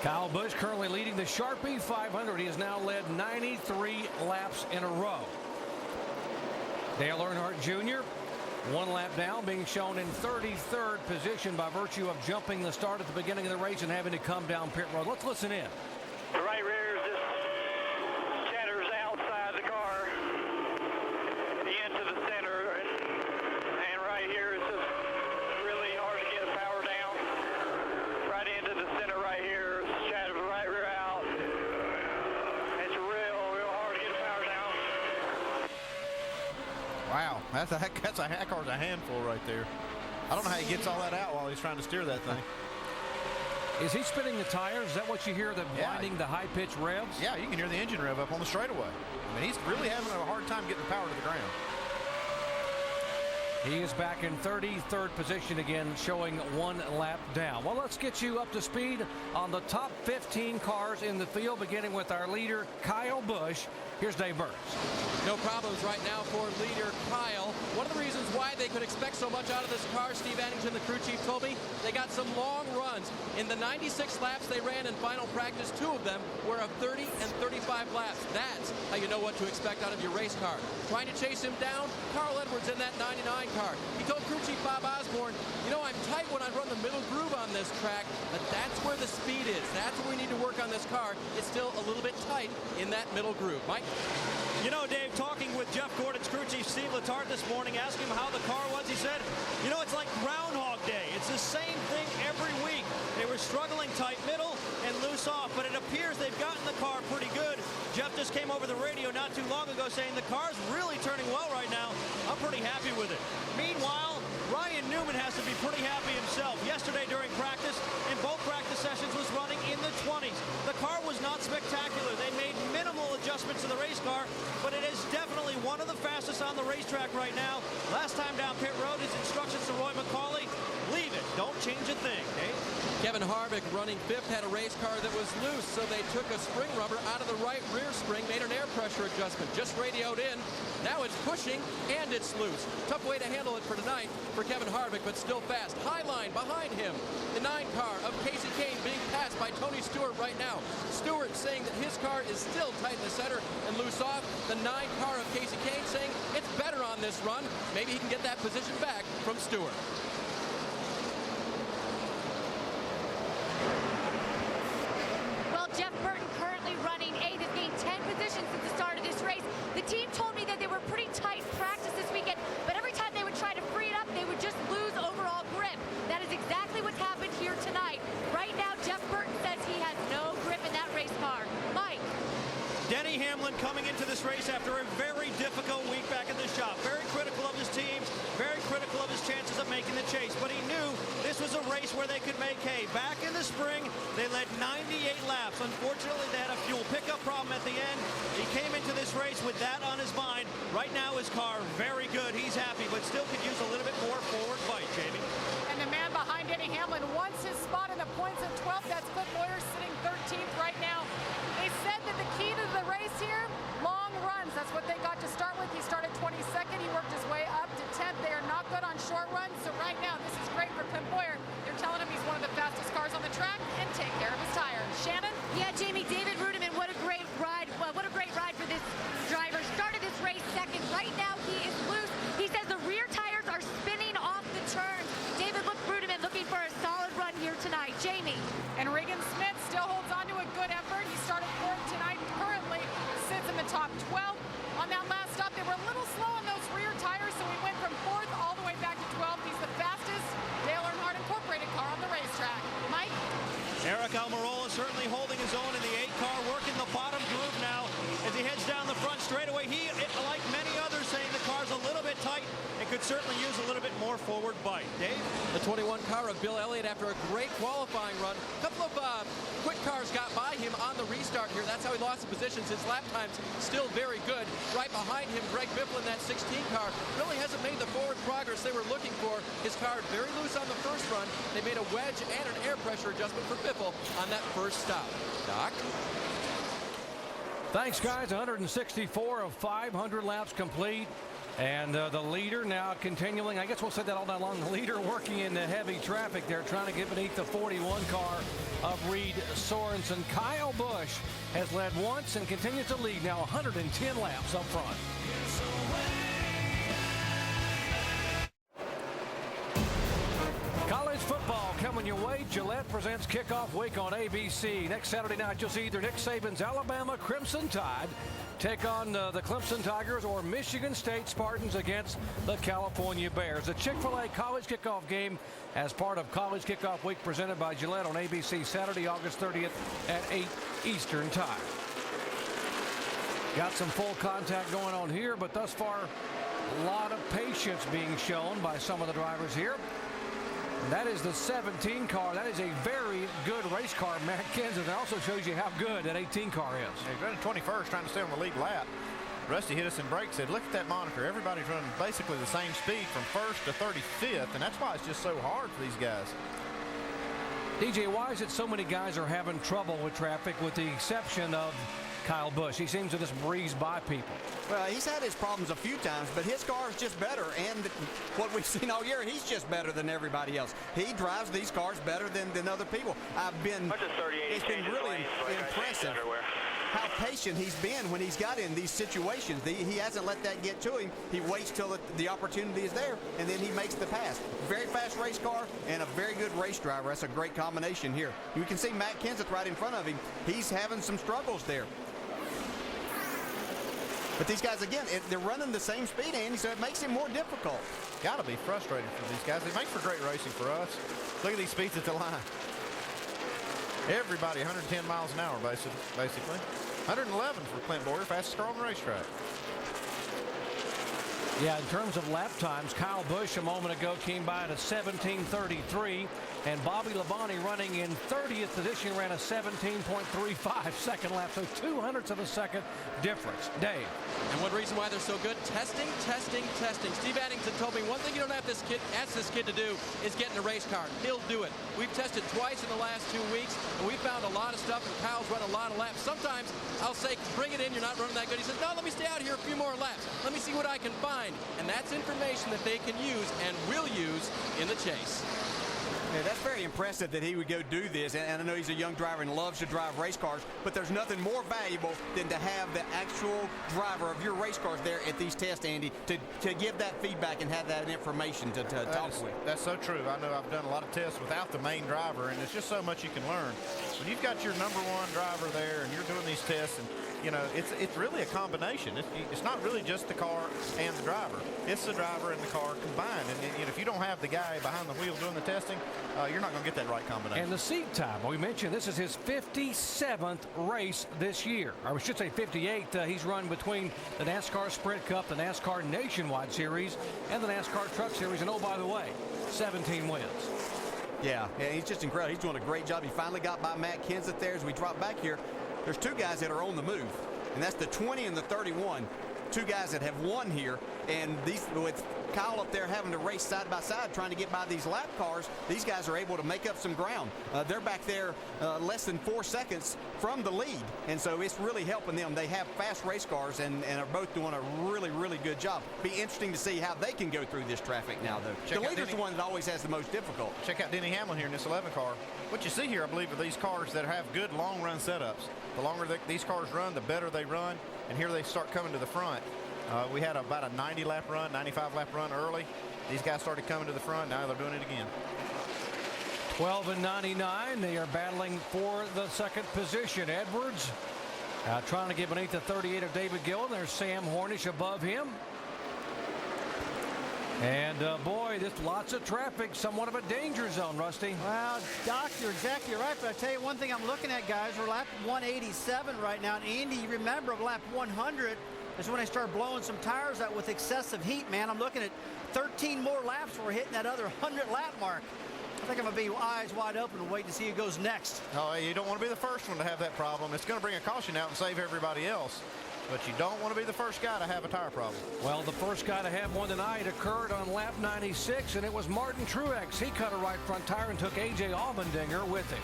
Kyle Busch currently leading the Sharpie 500. He has now led 93 laps in a row. Dale Earnhardt Jr., 1 lap down, being shown in 33rd position by virtue of jumping the start at the beginning of the race and having to come down pit road. Let's listen in. The right rear is just chatters outside the car into the center, and right here is just really hard to get the power down. Right into the center right here, chatters the right rear out. It's real hard to get the power down. Wow, that's a heck car's a handful right there. I don't know how he gets all that out while he's trying to steer that thing. Is he spinning the tires? Is that what you hear, the blinding the high-pitched revs? Yeah, you can hear the engine rev up on the straightaway. I mean, he's really having a hard time getting the power to the ground. He is back in 33rd position again, showing 1 lap down. Well, let's get you up to speed on the top 15 cars in the field, beginning with our leader, Kyle Busch. Here's Dave Burns. No problems right now for leader Kyle. One of the reasons why they could expect so much out of this car, Steve Addington, the crew chief, told me, they got some long runs. In the 96 laps they ran in final practice, 2 of them were of 30 and 35 laps. That's how you know what to expect out of your race car. Trying to chase him down, Carl Edwards in that 99 car. He told crew chief Bob Osborne, you know, I'm tight when I run the middle groove on this track, but that's where the speed is. That's what we need to work on this car. It's still a little bit tight in that middle groove. Mike? You know, Dave, talking with Jeff Gordon's crew chief Steve Letarte this morning, asking him how the car was, he said, you know, it's like Groundhog Day. It's the same thing every week. They were struggling tight middle and loose off, but it appears they've gotten the car pretty good. Jeff just came over the radio not too long ago saying the car's really turning well right now. I'm pretty happy with it. Meanwhile, Ryan Newman has to be pretty happy himself. Yesterday during practice, in both practice sessions, was running in the 20s. The car was not spectacular. They made minimal adjustments to the race car, but it is definitely one of the fastest on the racetrack right now. Last time down pit road, his instructions to Roy McCauley, leave it, don't change a thing. Dave? Kevin Harvick, running 5th, had a race car that was loose, so they took a spring rubber out of the right rear spring, made an air pressure adjustment, just radioed in. Now it's pushing and it's loose. Tough way to handle it for tonight for Kevin Harvick, but still fast. High line behind him. The 9 car of Casey Kane being passed by Tony Stewart right now. Stewart saying that his car is still tight in the center and loose off. The 9 car of Casey Kane saying it's better on this run. Maybe he can get that position back from Stewart. Well, Jeff Burton currently running 8th, has gained 10 positions since the start of this race. The team told me that they were pretty tight in practice this weekend, but every time they would try to free it up, they would just lose overall grip. That is exactly what's happened here tonight. Right now, Jeff Burton says he has no grip in that race car. Mike? Denny Hamlin coming into this race after a very difficult week back at the shop. Very critical of his team, very critical of his chances of making the chase. But he knew this was a race where they could make hay. Back in the spring, they led 98 laps. Unfortunately, they had a fuel pickup problem at the end. He came into this race with that on his mind. Right now, his car, very good. He's happy, but still could use a little bit more forward bite, Jamie. And the man behind Denny Hamlin wants his spot in the points at 12th. That's Clint Boyer sitting 13th right now. They said that the key to the race here, long runs. That's what they got to start with. He started 22nd. He worked his way up to 10th. They are not good on short runs. So right now, this is great for Clint Boyer. They're telling him he's one of the fastest cars on the track and take care of his tires. Shannon? Yeah, Jamie, David Rudiman, what a great ride. Well, what a great ride for this driver. Started this race 2nd. Right now, he is loose. He says the rear tires are spinning off the turns. David Rudiman looking for a solid run here tonight. Jamie? And Regan Smith still holds on to a good effort. He started 4th tonight, currently sits in the top 12. On that last stop, they were a little slow on those rear tires, so he went from 4th all the way back to 12th. He's the fastest Dale Earnhardt Incorporated car on the racetrack. Mike? Eric Almirola certainly holding his own in the 8 car, working the bottom groove now as he heads down the front straightaway. He, like many others, saying the car's a little bit tight and could certainly use a little bit more forward bite. Dave? The 21 car of Bill Elliott after a great qualifying run. A couple of quick cars got by him on the restart here. That's how he lost the positions. His lap time's still very good. Right behind him, Greg Biffle in that 16 car really hasn't made the forward progress they were looking for. His car very loose on the first run. They made a wedge and an air pressure adjustment for Biffle on that first stop. Doc? Thanks, guys. 164 of 500 laps complete. And the leader now continuing, I guess we'll say that all night long, the leader working in the heavy traffic there, trying to get beneath the 41 car of Reed Sorensen. Kyle Busch has led once and continues to lead now 110 laps up front. College football coming your way. Gillette presents Kickoff Week on ABC. Next Saturday night, you'll see either Nick Saban's Alabama Crimson Tide take on the Clemson Tigers or Michigan State Spartans against the California Bears. The Chick-fil-A College Kickoff game as part of College Kickoff Week presented by Gillette on ABC Saturday, August 30th at 8 Eastern Time. Got some full contact going on here, but thus far, a lot of patience being shown by some of the drivers here. That is the 17 car. That is a very good race car, Matt Kenseth. It also shows you how good that 18 car is. He's running 21st, trying to stay on the lead lap. Rusty hit us in brakes, said, look at that monitor. Everybody's running basically the same speed from 1st to 35th, and that's why it's just so hard for these guys. DJ, why is it so many guys are having trouble with traffic with the exception of Kyle Busch? He seems to just breeze by people. Well, he's had his problems a few times, but his car is just better. And what we've seen all year, he's just better than everybody else. He drives these cars better than other people. It's been really impressive how patient he's been when he's got in these situations. He hasn't let that get to him. He waits till the opportunity is there, and then he makes the pass. Very fast race car and a very good race driver. That's a great combination here. You can see Matt Kenseth right in front of him. He's having some struggles there. But these guys, again, they're running the same speed, Andy, so it makes it more difficult. Got to be frustrating for these guys. It makes for great racing for us. Look at these speeds at the line. Everybody 110 miles an hour, basically. 111 for Clint Boyer, fastest car on the racetrack. Yeah, in terms of lap times, Kyle Busch a moment ago came by at a 17:33, and Bobby Labonte running in 30th position ran a 17.35 second lap, so 200ths of a second difference. Dave. And one reason why they're so good, testing. Steve Addington told me one thing you don't have ask this kid to do is get in a race car. He'll do it. We've tested twice in the last 2 weeks, and we found a lot of stuff, and Kyle's run a lot of laps. Sometimes I'll say, bring it in, you're not running that good. He says, no, let me stay out here a few more laps. Let me see what I can find. And that's information that they can use and will use in the chase. Yeah, that's very impressive that he would go do this, and I know he's a young driver and loves to drive race cars, but there's nothing more valuable than to have the actual driver of your race cars there at these tests, Andy, to give that feedback and have that information to talk with. That's so true. I know I've done a lot of tests without the main driver, and it's just so much you can learn. When you've got your #1 driver there and you're doing these tests, and you know, it's really a combination. It's not really just the car and the driver. It's the driver and the car combined. And if you don't have the guy behind the wheel doing the testing, you're not going to get that right combination. And the seat time. Well, we mentioned this is his 57th race this year. Or I should say 58th. He's run between the NASCAR Sprint Cup, the NASCAR Nationwide Series, and the NASCAR Truck Series. And oh, by the way, 17 wins. Yeah, he's just incredible. He's doing a great job. He finally got by Matt Kenseth there. As we drop back here, there's two guys that are on the move, and that's the 20 and the 31. Two guys that have won here, and these with Kyle up there having to race side by side trying to get by these lap cars, these guys are able to make up some ground. They're back there less than 4 seconds from the lead, and so it's really helping them. They have fast race cars and are both doing a really, really good job. Be interesting to see how they can go through this traffic now, though. The leader's the one that always has the most difficult. Check out Denny Hamlin here in this 11 car. What you see here, I believe, are these cars that have good long run setups. The longer these cars run, the better they run, and here they start coming to the front. We had about a 90 lap run, 95 lap run early. These guys started coming to the front. Now they're doing it again. 12 and 99. They are battling for the second position. Edwards trying to get beneath the 38 of David Gillen. There's Sam Hornish above him. And boy, there's lots of traffic, somewhat of a danger zone, Rusty. Well, Doc, you're exactly right. But I tell you one thing I'm looking at, guys, we're lap 187 right now. And Andy, you remember lap 100 is when they start blowing some tires out with excessive heat, man. I'm looking at 13 more laps before we're hitting that other 100 lap mark. I think I'm going to be eyes wide open and wait to see who goes next. Oh, you don't want to be the first one to have that problem. It's going to bring a caution out and save everybody else. But you don't want to be the first guy to have a tire problem. Well, the first guy to have one tonight occurred on lap 96, and it was Martin Truex. He cut a right front tire and took A.J. Allmendinger with him.